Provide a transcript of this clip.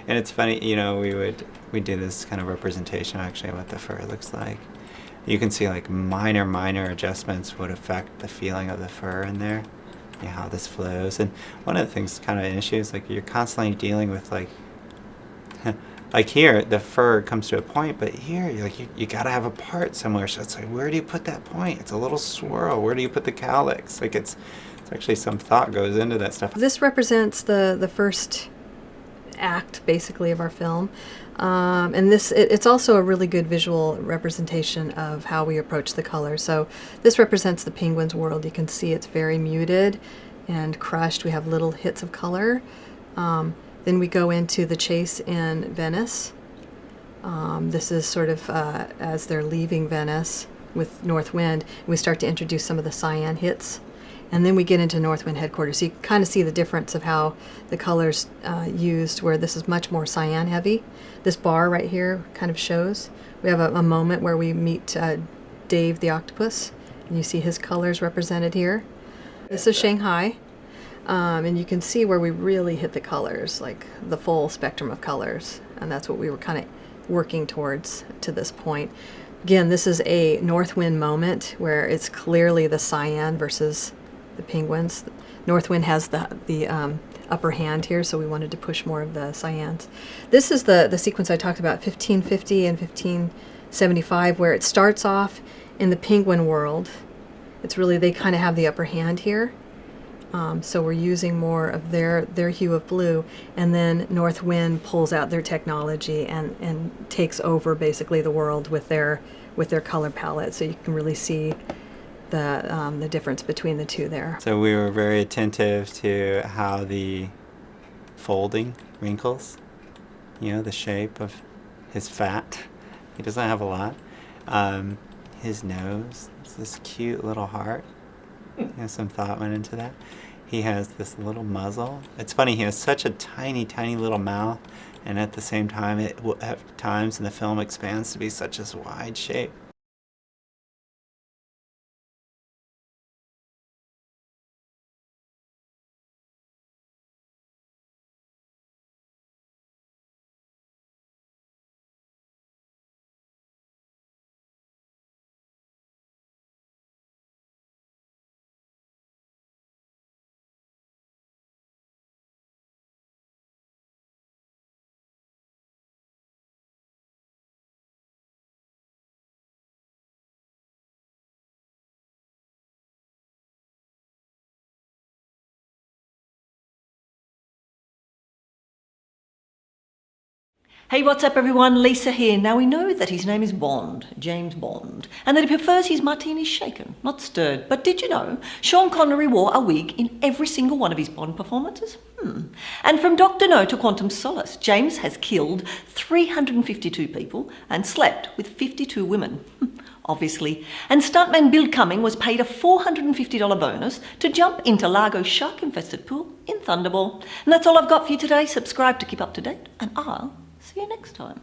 And it's funny, you know, we do this kind of representation actually of what the fur looks like. You can see like minor adjustments would affect the feeling of the fur in there, you know, how this flows. And one of the things kind of an issue is like you're constantly dealing with like like here the fur comes to a point, but here you're like you gotta have a part somewhere. So it's like, where do you put that point? It's a little swirl. Where do you put the cowlicks? Like it's actually some thought goes into that stuff. This represents the first act basically of our film, and it's also a really good visual representation of how we approach the color. So this represents the penguin's world. You can see it's very muted and crushed. We have little hits of color. Then we go into the chase in Venice. This is sort of as they're leaving Venice with North Wind. We start to introduce some of the cyan hits. And then we get into North Wind headquarters. So you kind of see the difference of how the colors used, where this is much more cyan heavy. This bar right here kind of shows. We have a moment where we meet Dave the octopus, and you see his colors represented here. This is Shanghai, and you can see where we really hit the colors, like the full spectrum of colors. And that's what we were kind of working towards to this point. Again, this is a North Wind moment where it's clearly the cyan versus the penguins. North Wind has the upper hand here, so we wanted to push more of the cyans. This is the sequence I talked about, 1550 and 1575, where it starts off in the penguin world. It's really, they kind of have the upper hand here. So we're using more of their hue of blue, and then North Wind pulls out their technology and takes over basically the world with their color palette. So you can really see the difference between the two there. So we were very attentive to how the folding wrinkles, you know, the shape of his fat. He doesn't have a lot. His nose, it's this cute little heart. You know, some thought went into that. He has this little muzzle. It's funny, he has such a tiny little mouth, and at the same time, at times in the film expands to be such a wide shape. Hey, what's up everyone? Lisa here. Now we know that his name is Bond, James Bond, and that he prefers his martinis shaken, not stirred. But did you know Sean Connery wore a wig in every single one of his Bond performances? And from Dr. No to Quantum Solace, James has killed 352 people and slept with 52 women. Obviously. And stuntman Bill Cumming was paid a $450 bonus to jump into Largo's shark-infested pool in Thunderball. And that's all I've got for you today. Subscribe to keep up to date, and I'll see you next time.